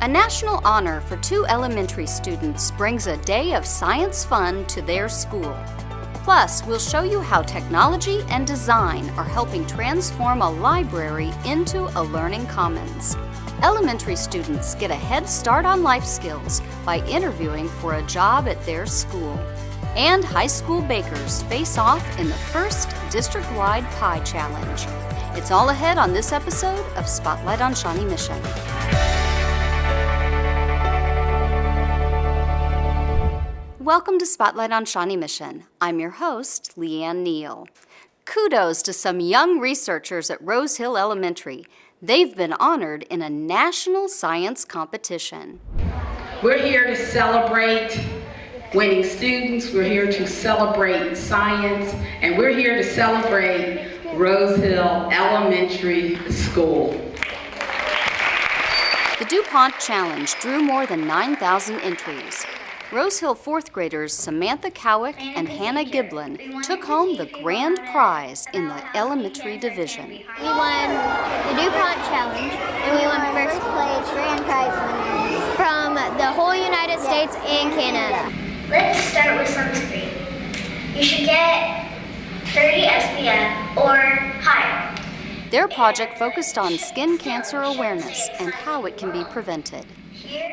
A national honor for 2 elementary students brings a day of science fun to their school. Plus, we'll show you how technology and design are helping transform a library into a learning commons. Elementary students get a head start on life skills by interviewing for a job at their school. And high school bakers face off in the first district-wide pie challenge. It's all ahead on this episode of Spotlight on Shawnee Mission. Welcome to Spotlight on Shawnee Mission. I'm your host, Leanne Neal. Kudos to some young researchers at Rosehill Elementary. They've been honored in a national science competition. We're here to celebrate winning students, we're here to celebrate science, and we're here to celebrate Rosehill Elementary School. The DuPont Challenge drew more than 9,000 entries. Rosehill 4th graders Samantha Cowick and Hannah Giblin took home the grand prize in the elementary division. We won the DuPont Challenge, and we won first place grand prize winners from the whole United States and Canada. Let's start with sunscreen. You should get 30 SPF or higher. Their project focused on skin cancer awareness and how it can be prevented.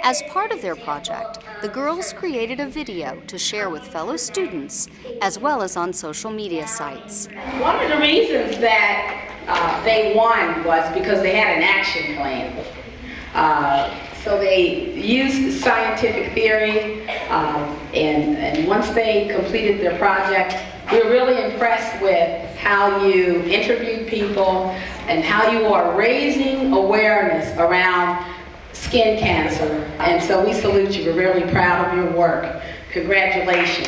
As part of their project, the girls created a video to share with fellow students, as well as on social media sites. One of the reasons that they won was because they had an action plan. So they used scientific theory, and once they completed their project, we were really impressed with how you interviewed people and how you are raising awareness around skin cancer. And so we salute you. We're really proud of your work. Congratulations.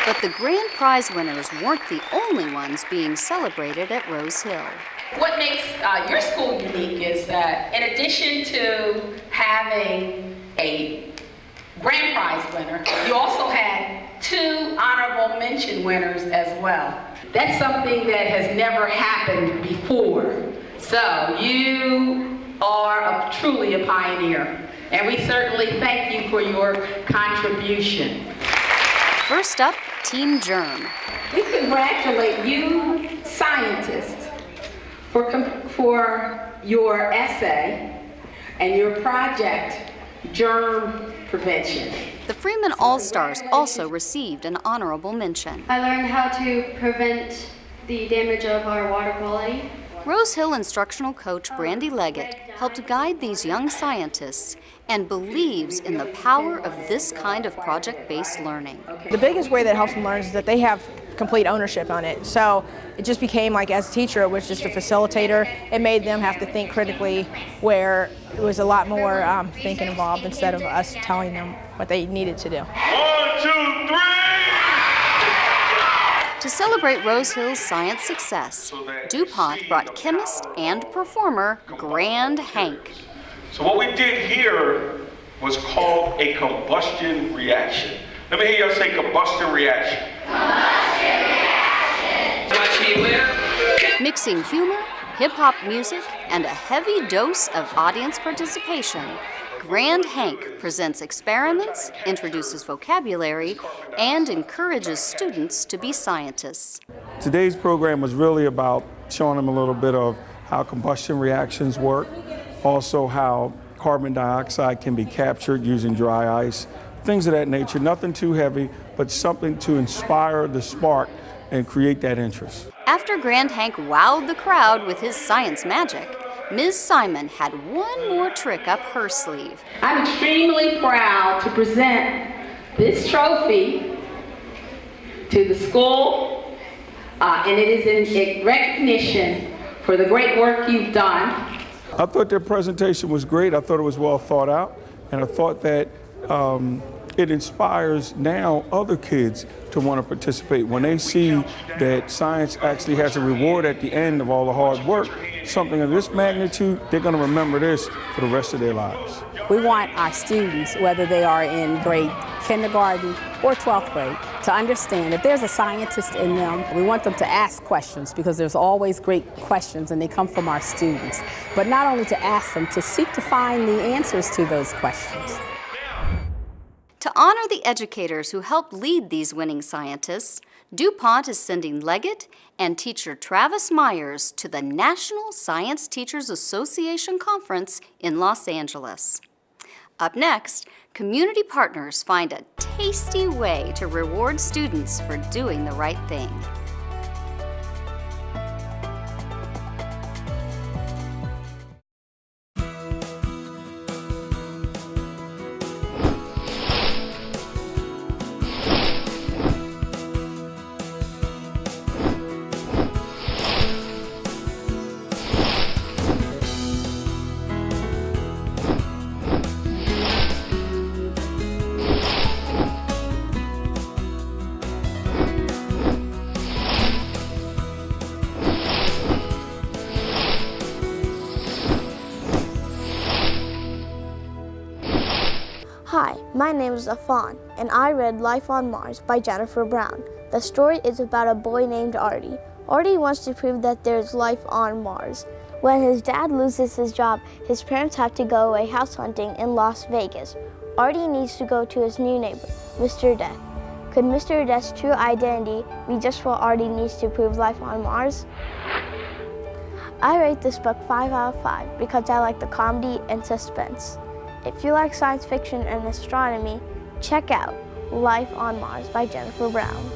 But the grand prize winners weren't the only ones being celebrated at Rosehill. What makes your school unique is that in addition to having a grand prize winner, you also had 2 honorable mention winners as well. That's something that has never happened before. So you are truly a pioneer, and we certainly thank you for your contribution. First up, Team Germ. We congratulate you, scientists, for your essay and your project, Germ Prevention. The Freeman All-Stars also received an honorable mention. I learned how to prevent the damage of our water quality. Rosehill instructional coach Brandy Leggett helped guide these young scientists and believes in the power of this kind of project-based learning. The biggest way that helps them learn is that they have complete ownership on it. So it just became like, as a teacher, it was just a facilitator. It made them have to think critically, where it was a lot more thinking involved instead of us telling them what they needed to do. 1, 2, 3! To celebrate Rosehill's science success, DuPont brought chemist and performer Grand Hank. So what we did here was called a combustion reaction. Let me hear y'all say combustion reaction. Combustion reaction. Mixing humor, hip-hop music, and a heavy dose of audience participation, Grand Hank presents experiments, introduces vocabulary, and encourages students to be scientists. Today's program was really about showing them a little bit of how combustion reactions work, also how carbon dioxide can be captured using dry ice, things of that nature. Nothing too heavy, but something to inspire the spark and create that interest. After Grand Hank wowed the crowd with his science magic, Ms. Simon had one more trick up her sleeve. I'm extremely proud to present this trophy to the school, and it is in recognition for the great work you've done. I thought their presentation was great. I thought it was well thought out, and I thought that it inspires now other kids to want to participate. When they see that science actually has a reward at the end of all the hard work, something of this magnitude, they're going to remember this for the rest of their lives. We want our students, whether they are in grade kindergarten or 12th grade, to understand if there's a scientist in them, we want them to ask questions, because there's always great questions and they come from our students. But not only to ask them, to seek to find the answers to those questions. To honor the educators who helped lead these winning scientists, DuPont is sending Leggett and teacher Travis Myers to the National Science Teachers Association Conference in Los Angeles. Up next, community partners find a tasty way to reward students for doing the right thing. Hi, my name is Afan, and I read Life on Mars by Jennifer Brown. The story is about a boy named Artie. Artie wants to prove that there's life on Mars. When his dad loses his job, his parents have to go away house hunting in Las Vegas. Artie needs to go to his new neighbor, Mr. Death. Could Mr. Death's true identity be just what Artie needs to prove life on Mars? I rate this book 5 out of 5 because I like the comedy and suspense. If you like science fiction and astronomy, check out Life on Mars by Jennifer Brown.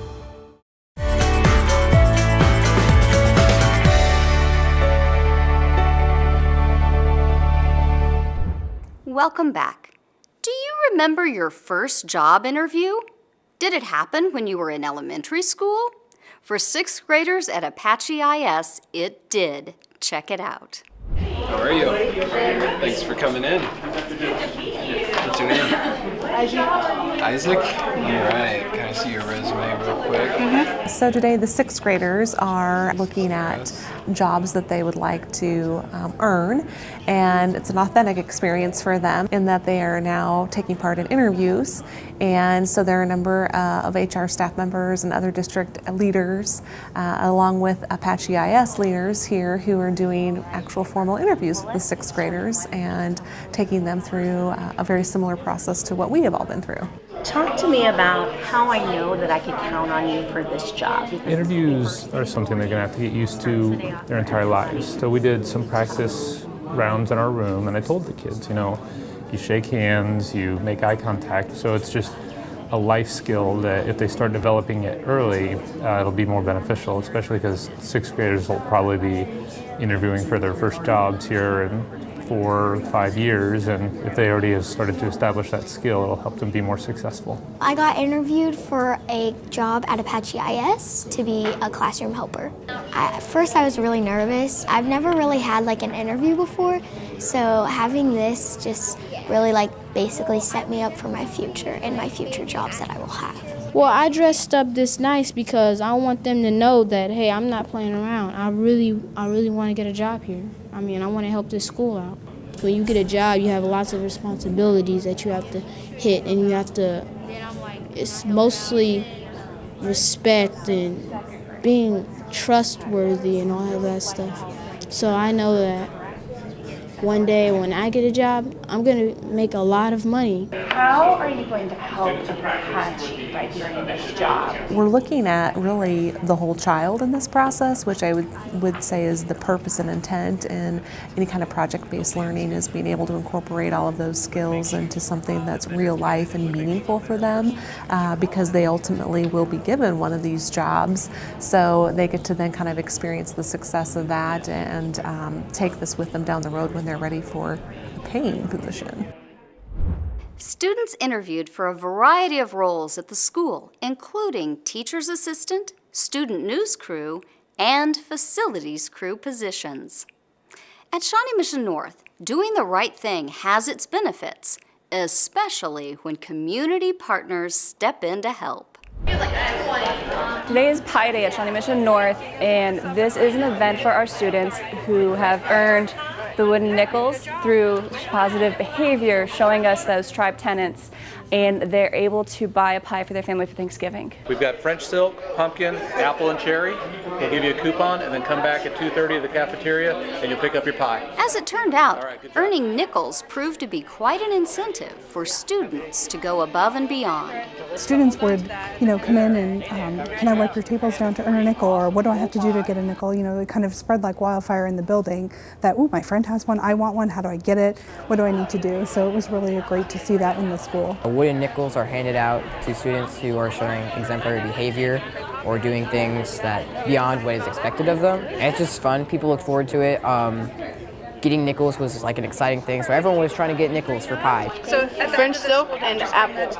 Welcome back. Do you remember your first job interview? Did it happen when you were in elementary school? For 6th graders at ApacheIS, it did. Check it out. How are you? Thanks for coming in. What's your name? Isaac? All right. Can I see your resume real quick? So today the 6th graders are looking at jobs that they would like to earn, and it's an authentic experience for them in that they are now taking part in interviews. And so there are a number of HR staff members and other district leaders, along with ApacheIS leaders here, who are doing actual formal interviews with the 6th graders and taking them through a very similar process to what we have all been through. Talk to me about how I know that I could count on you for this job. Interviews are something they're going to have to get used to their entire lives. So we did some practice rounds in our room, and I told the kids, you shake hands, you make eye contact. So it's just a life skill that if they start developing it early, it'll be more beneficial, especially because 6th graders will probably be interviewing for their first jobs here in 4 or 5 years, and if they already have started to establish that skill, it'll help them be more successful. I got interviewed for a job at ApacheIS to be a classroom helper. At first I was really nervous. I've never really had an interview before, so having this just really basically set me up for my future and my future jobs that I will have. Well, I dressed up this nice because I want them to know that, hey, I'm not playing around. I really want to get a job here. I want to help this school out. When you get a job, you have lots of responsibilities that you have to hit, and you have to, it's mostly respect and being trustworthy and all of that stuff. So I know that one day when I get a job, I'm going to make a lot of money. How are you going to help Apache by doing this job? We're looking at really the whole child in this process, which I would say is the purpose and intent in any kind of project-based learning, is being able to incorporate all of those skills into something that's real life and meaningful for them, because they ultimately will be given one of these jobs. So they get to then kind of experience the success of that and take this with them down the road when they're ready for a paying position. Students interviewed for a variety of roles at the school, including teacher's assistant, student news crew, and facilities crew positions. At Shawnee Mission North, doing the right thing has its benefits, especially when community partners step in to help. Today is Pi Day at Shawnee Mission North, and this is an event for our students who have earned the wooden nickels through positive behavior, showing us those tribe tenets, and they're able to buy a pie for their family for Thanksgiving. We've got French silk, pumpkin, apple, and cherry. We'll give you a coupon and then come back at 2:30 to the cafeteria and you'll pick up your pie. As it turned out, earning nickels proved to be quite an incentive for students to go above and beyond. Students would, come in and can I wipe your tables down to earn a nickel, or what do I have to do to get a nickel? It kind of spread like wildfire in the building that, ooh, my friend has one, I want one, how do I get it? What do I need to do? So it was really great to see that in the school. Wooden nickels are handed out to students who are showing exemplary behavior or doing things that beyond what is expected of them. And it's just fun. People look forward to it. Getting nickels was like an exciting thing, so everyone was trying to get nickels for pie. So French silk and apple.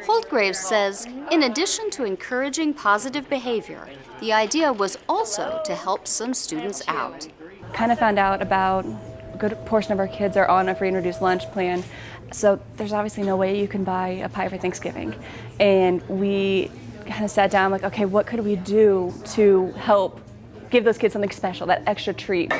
Holtgraves says, in addition to encouraging positive behavior, the idea was also to help some students out. Kind of found out about a good portion of our kids are on a free and reduced lunch plan, so there's obviously no way you can buy a pie for Thanksgiving. And we kind of sat down like, okay, what could we do to help give those kids something special, that extra treat?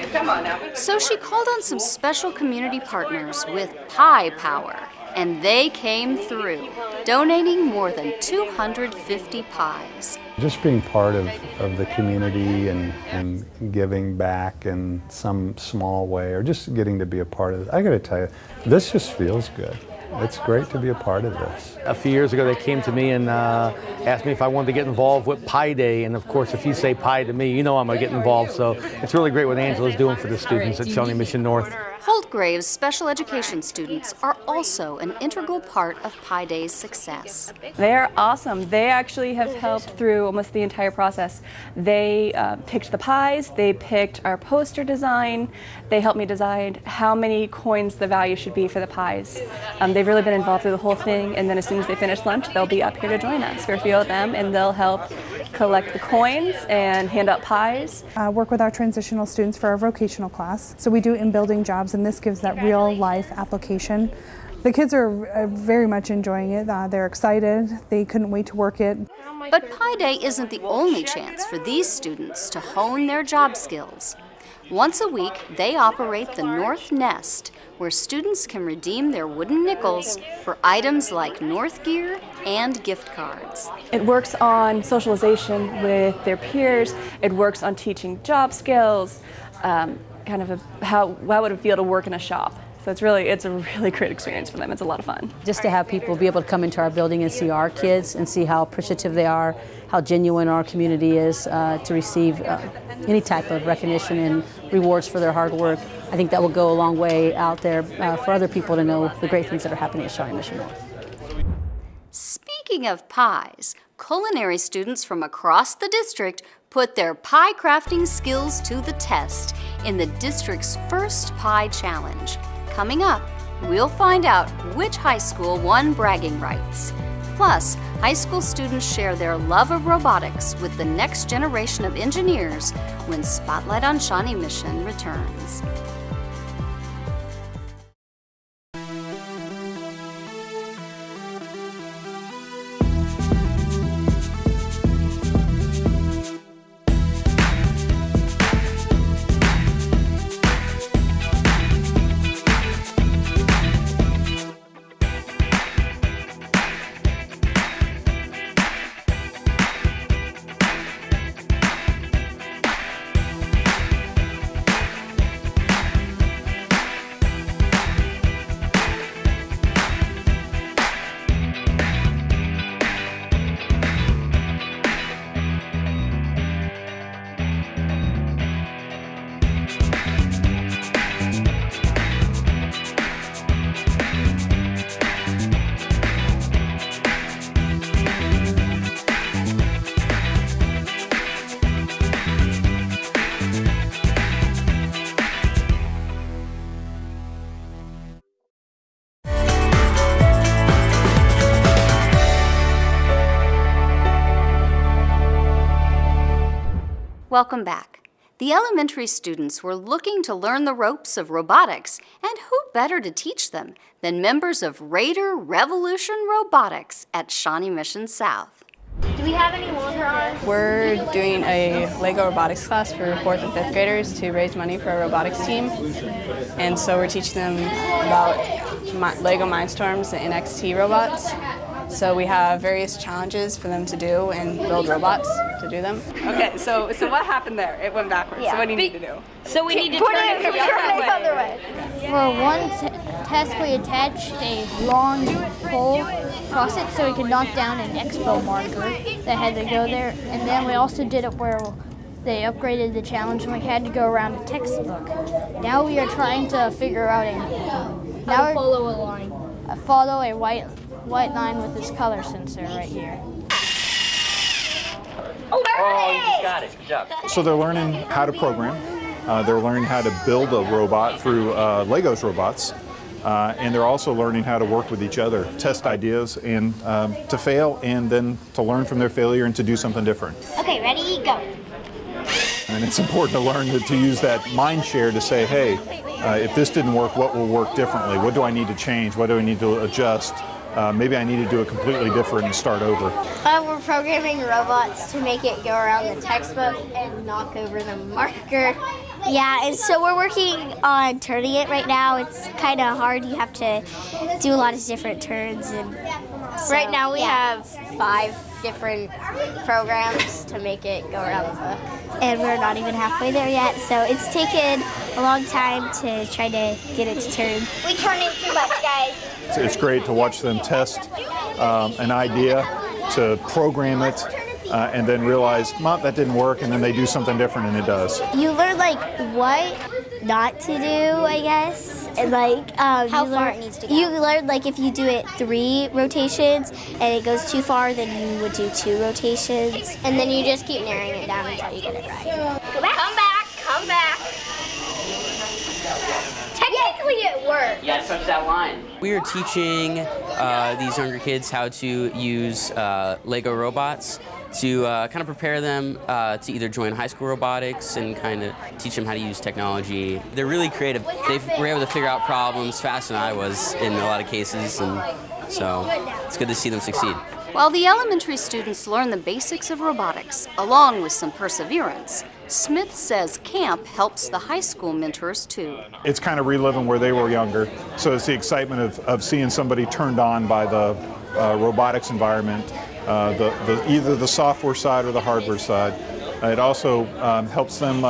So she called on some special community partners with pie power, and they came through, donating more than 250 pies. Just being part of the community and giving back in some small way, or just getting to be a part of it. I gotta tell you, this just feels good. It's great to be a part of this. A few years ago, they came to me and asked me if I wanted to get involved with Pi Day. And of course, if you say pie to me, you know I'm going to get involved. So it's really great what Angela's doing for the students at Shawnee Mission North. Holtgraves special education students are also an integral part of Pi Day's success. They're awesome. They actually have helped through almost the entire process. They picked the pies, they picked our poster design, they helped me decide how many coins the value should be for the pies. They've really been involved through the whole thing, and then as soon as they finish lunch, they'll be up here to join us for a few of them, and they'll help collect the coins and hand out pies. Work with our transitional students for our vocational class. So we do in-building jobs, and this gives that real-life application. The kids are very much enjoying it. They're excited. They couldn't wait to work it. But Pi Day isn't the only chance for these students to hone their job skills. Once a week, they operate the North Nest, where students can redeem their wooden nickels for items like North gear and gift cards. It works on socialization with their peers. It works on teaching job skills, kind of how would it feel to work in a shop. So it's a really great experience for them. It's a lot of fun. Just to have people be able to come into our building and see our kids and see how appreciative they are, how genuine our community is to receive any type of recognition and rewards for their hard work. I think that will go a long way out there for other people to know the great things that are happening at Shawnee Mission North. Speaking of pies, culinary students from across the district put their pie crafting skills to the test in the district's first pie challenge. Coming up, we'll find out which high school won bragging rights. Plus, high school students share their love of robotics with the next generation of engineers when Spotlight on Shawnee Mission returns. Welcome back. The elementary students were looking to learn the ropes of robotics, and who better to teach them than members of Raider Revolution Robotics at Shawnee Mission South. Do we have any water on? We're doing a Lego robotics class for 4th and 5th graders to raise money for a robotics team. And so we're teaching them about Lego Mindstorms and NXT robots. So we have various challenges for them to do and build robots to do them. Okay, so what happened there? It went backwards. Yeah. So what do you need to do? So we need to turn it the other way. For one test, we attached a long pole across it so we could knock down an expo marker that had to go there. And then we also did it where they upgraded the challenge and we had to go around a textbook. Now we are trying to figure out follow a line. Follow a white line with this color sensor right here. Oh, you just got it. Good job. So they're learning how to program. They're learning how to build a robot through Lego's robots. And they're also learning how to work with each other, test ideas, and to fail, and then to learn from their failure and to do something different. Okay, ready, go. And it's important to learn to use that mind share to say, hey, if this didn't work, what will work differently? What do I need to change? What do I need to adjust? Maybe I need to do it completely different and start over. We're programming robots to make it go around the textbook and knock over the marker. Yeah, and so we're working on turning it right now. It's kind of hard. You have to do a lot of different turns. And so, Right now we have 5 different programs to make it go around the book. And we're not even halfway there yet, so it's taken a long time to try to get it to turn. We turn it too much, guys. It's great to watch them test an idea, to program it, and then realize, that didn't work, and then they do something different and it does. You learn what not to do, I guess, and how far it needs to go. You learn if you do it 3 rotations and it goes too far, then you would do 2 rotations, and then you just keep narrowing it down until you get it right. Go back. Come back. Technically it worked. Yeah, touch that line. We are teaching these younger kids how to use Lego robots to kind of prepare them to either join high school robotics and kind of teach them how to use technology. They're really creative. They were able to figure out problems faster than I was in a lot of cases, and so it's good to see them succeed. While the elementary students learn the basics of robotics, along with some perseverance, Smith says camp helps the high school mentors too. It's kind of reliving where they were younger, so it's the excitement of seeing somebody turned on by the robotics environment, either the software side or the hardware side. It also helps them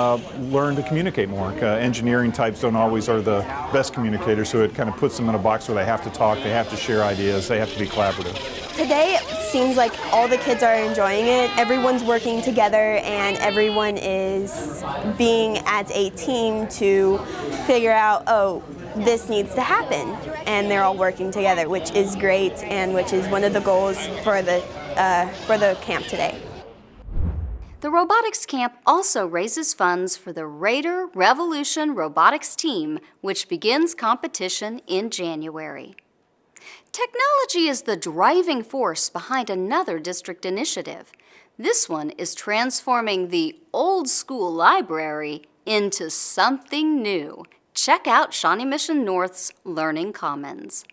learn to communicate more. Engineering types don't always are the best communicators, so it kind of puts them in a box where they have to talk, they have to share ideas, they have to be collaborative. Today it seems like all the kids are enjoying it. Everyone's working together and everyone is being as a team to figure out, this needs to happen. And they're all working together, which is great and which is one of the goals for the camp today. The robotics camp also raises funds for the Raider Revolution Robotics team, which begins competition in January. Technology is the driving force behind another district initiative. This one is transforming the old school library into something new. Check out Shawnee Mission North's Learning Commons.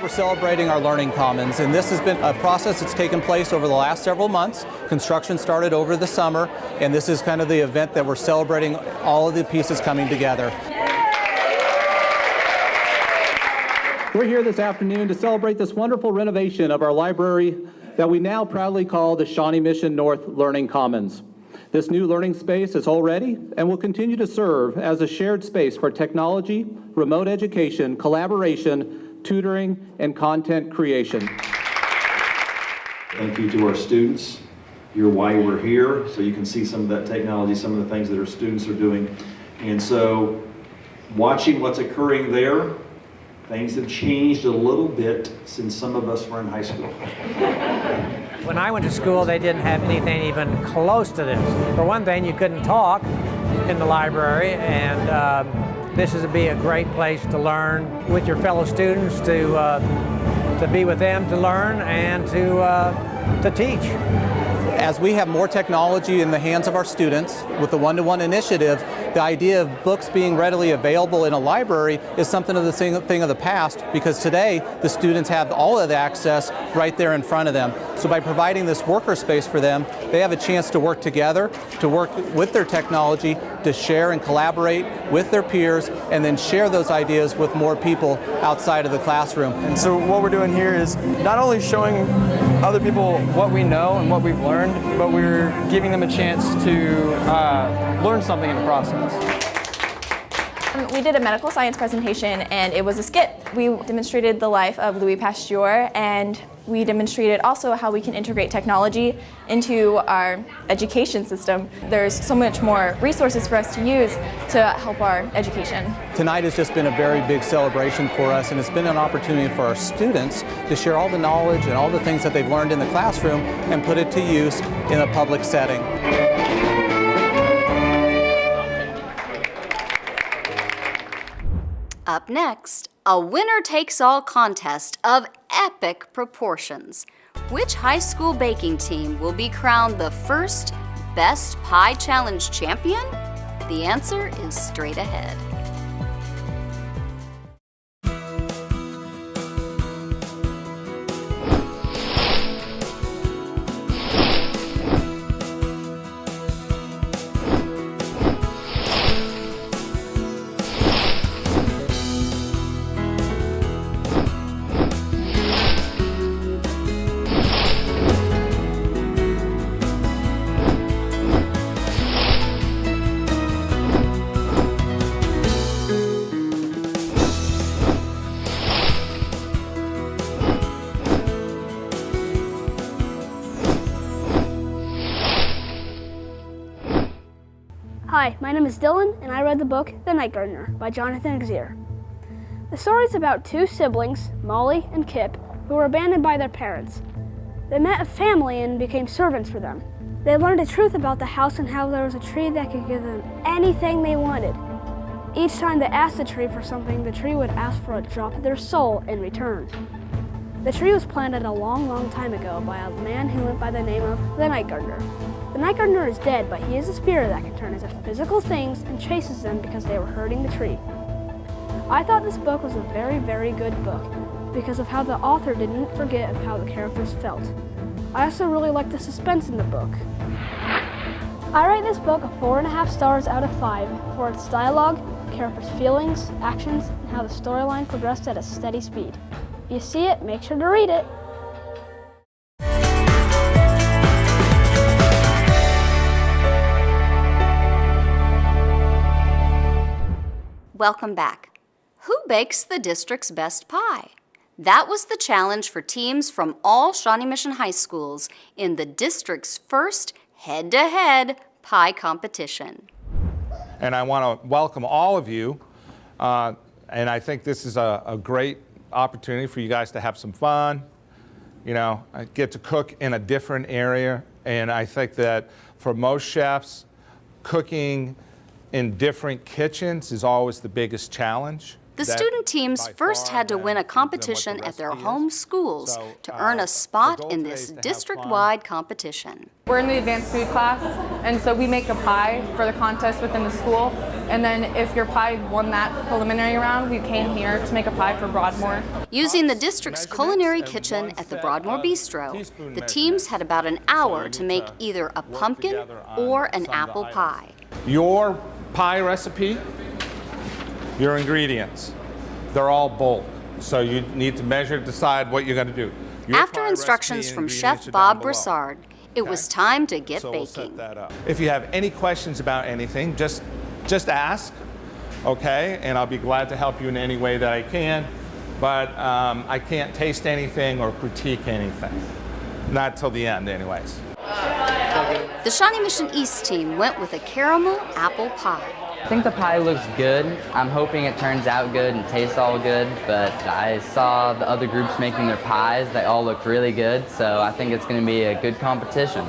We're celebrating our Learning Commons, and this has been a process that's taken place over the last several months. Construction started over the summer, and this is kind of the event that we're celebrating all of the pieces coming together. We're here this afternoon to celebrate this wonderful renovation of our library that we now proudly call the Shawnee Mission North Learning Commons. This new learning space is already and will continue to serve as a shared space for technology, remote education, collaboration, tutoring, and content creation. Thank you to our students. You're why we're here, so you can see some of that technology, some of the things that our students are doing. And so, watching what's occurring there, things have changed a little bit since some of us were in high school. When I went to school, they didn't have anything even close to this. For one thing, you couldn't talk in the library, and this is to be a great place to learn with your fellow students, to be with them to learn and to teach. As we have more technology in the hands of our students with the one-to-one initiative, the idea of books being readily available in a library is something of the thing of the past, because today the students have all of the access right there in front of them. So by providing this worker space for them, they have a chance to work together, to work with their technology, to share and collaborate with their peers, and then share those ideas with more people outside of the classroom. And so what we're doing here is not only showing other people what we know and what we've learned, but we're giving them a chance to learn something in the process. We did a medical science presentation, and it was a skit. We demonstrated the life of Louis Pasteur, and we demonstrated also how we can integrate technology into our education system. There's so much more resources for us to use to help our education. Tonight has just been a very big celebration for us, and it's been an opportunity for our students to share all the knowledge and all the things that they've learned in the classroom and put it to use in a public setting. Up next, a winner-takes-all contest of epic proportions. Which high school baking team will be crowned the first Best Pie Challenge champion? The answer is straight ahead. Hi, my name is Dylan, and I read the book The Night Gardener by Jonathan Exer. The story is about two siblings, Molly and Kip, who were abandoned by their parents. They met a family and became servants for them. They learned the truth about the house and how there was a tree that could give them anything they wanted. Each time they asked the tree for something, the tree would ask for a drop of their soul in return. The tree was planted a long, long time ago by a man who went by the name of the Night Gardener. The Night Gardener is dead, but he is a spirit that can turn into physical things and chases them because they were hurting the tree. I thought this book was a very, very good book because of how the author didn't forget of how the characters felt. I also really liked the suspense in the book. I rate this book 4.5 stars out of 5 for its dialogue, characters' feelings, actions, and how the storyline progressed at a steady speed. If you see it, make sure to read it. Welcome back. Who bakes the district's best pie? That was the challenge for teams from all Shawnee Mission high schools in the district's first head-to-head pie competition. And I want to welcome all of you, and I think this is a great opportunity for you guys to have some fun, you know, get to cook in a different area, and I think that for most chefs, cooking in different kitchens is always the biggest challenge. The student teams first had to win a competition at their home schools to earn a spot in this district-wide competition. We're in the advanced food class, and so we make a pie for the contest within the school. And then if your pie won that preliminary round, we came here to make a pie for Broadmoor. Using the district's culinary kitchen at the Broadmoor Bistro, the teams had about an hour to make either a pumpkin or an apple pie. Your pie recipe, your ingredients, they're all bulk. So you need to measure, decide what you're going to do. After instructions from Chef Bob Broussard, it was time to get baking. If you have any questions about anything, just ask, okay? And I'll be glad to help you in any way that I can. But I can't taste anything or critique anything. Not till the end, anyways. The Shawnee Mission East team went with a caramel apple pie. I think the pie looks good. I'm hoping it turns out good and tastes all good, but I saw the other groups making their pies. They all look really good, so I think it's going to be a good competition.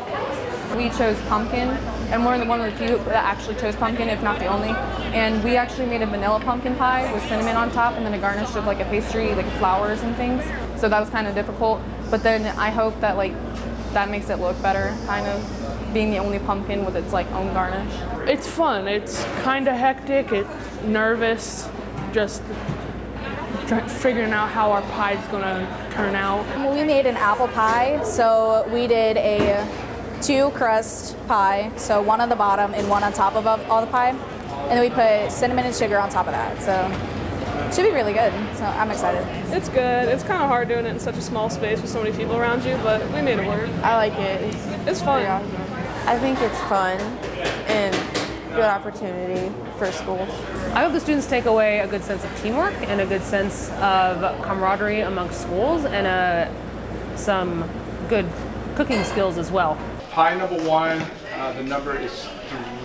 We chose pumpkin, and we're one of the few that actually chose pumpkin, if not the only. And we actually made a vanilla pumpkin pie with cinnamon on top and then a garnish of like a pastry, like flowers and things. So that was kind of difficult. But then I hope that like that makes it look better, kind of, being the only pumpkin with its like own garnish. It's fun. It's kind of hectic. It's nervous, just figuring out how our pie's gonna turn out. We made an apple pie, so we did a 2-crust pie, so one on the bottom and one on top of all the pie, and then we put cinnamon and sugar on top of that. So it should be really good. So I'm excited. It's good. It's kind of hard doing it in such a small space with so many people around you, but we made it work. I like it. It's fun. I think it's fun and good opportunity for schools. I hope the students take away a good sense of teamwork and a good sense of camaraderie amongst schools and some good cooking skills as well. Pie number 1, the number is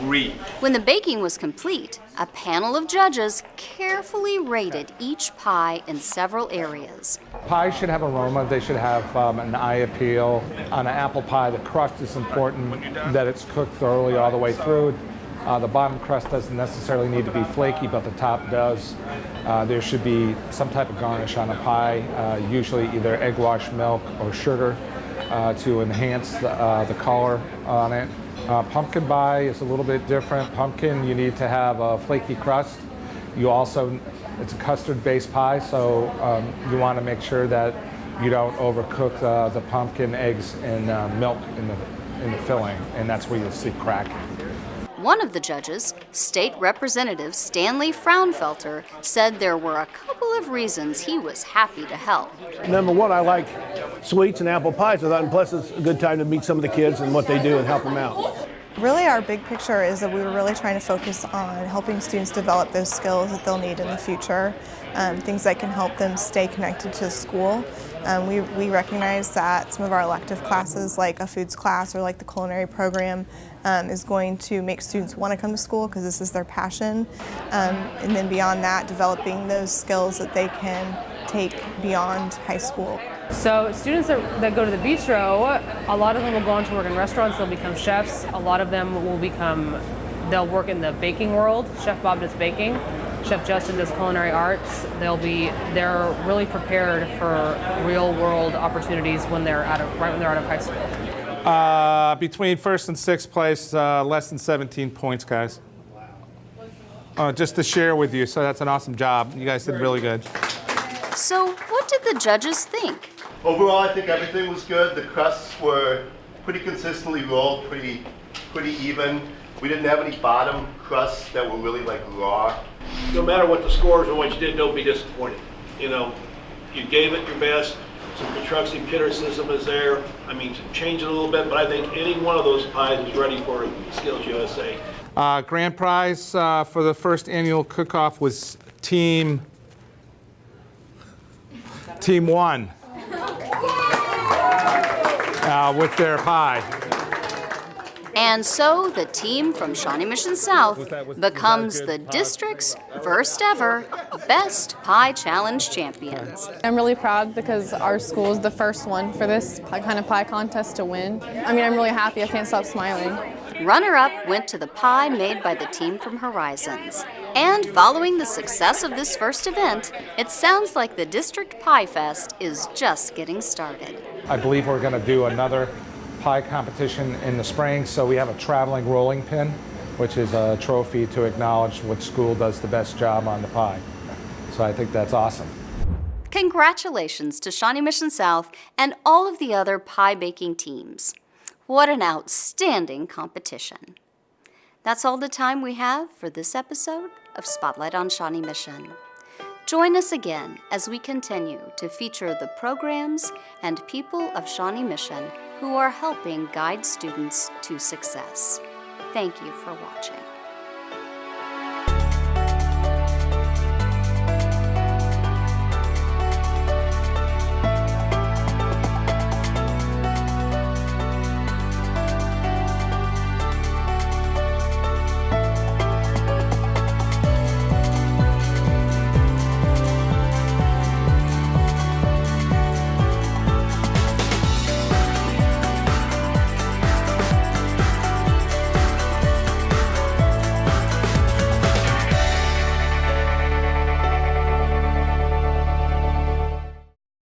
3. When the baking was complete, a panel of judges carefully rated each pie in several areas. Pies should have aroma, they should have an eye appeal. On an apple pie, the crust is important, that it's cooked thoroughly all the way through. The bottom crust doesn't necessarily need to be flaky, but the top does. There should be some type of garnish on a pie, usually either egg wash milk or sugar to enhance the color on it. Pumpkin pie is a little bit different. Pumpkin, you need to have a flaky crust. You also, it's a custard-based pie, so you want to make sure that you don't overcook the pumpkin, eggs, and milk in the filling, and that's where you'll see crack. One of the judges, State Representative Stanley Fraunfelter, said there were a couple of reasons he was happy to help. Number one, I like sweets and apple pies, and plus it's a good time to meet some of the kids and what they do and help them out. Really, our big picture is that we were really trying to focus on helping students develop those skills that they'll need in the future, things that can help them stay connected to school. We recognize that some of our elective classes, like a foods class or like the culinary program, is going to make students want to come to school because this is their passion. And then beyond that, developing those skills that they can take beyond high school. So students that go to the bistro, a lot of them will go on to work in restaurants, they'll become chefs. A lot of them they'll work in the baking world. Chef Bob does baking. Chef Justin does culinary arts. They're really prepared for real world opportunities right when they're out of high school. Between first and sixth place, less than 17 points, guys. Just to share with you, so that's an awesome job. You guys did really good. So what did the judges think? Overall, I think everything was good. The crusts were pretty consistently rolled, pretty even. We didn't have any bottom crusts that were really like raw. No matter what the scores or what you did, don't be disappointed. You know, you gave it your best. Some constructive criticism is there. I mean, change it a little bit, but I think any one of those pies is ready for Skills USA. Grand prize for the first annual cook-off was Team 1 with their pie. And so the team from Shawnee Mission South becomes the district's first ever Best Pie Challenge champions. I'm really proud because our school is the first one for this kind of pie contest to win. I mean, I'm really happy. I can't stop smiling. Runner-up went to the pie made by the team from Horizons. And following the success of this first event, it sounds like the District Pie Fest is just getting started. I believe we're going to do another pie competition in the spring, so we have a traveling rolling pin, which is a trophy to acknowledge what school does the best job on the pie. So I think that's awesome. Congratulations to Shawnee Mission South and all of the other pie baking teams. What an outstanding competition. That's all the time we have for this episode of Spotlight on Shawnee Mission. Join us again as we continue to feature the programs and people of Shawnee Mission who are helping guide students to success. Thank you for watching.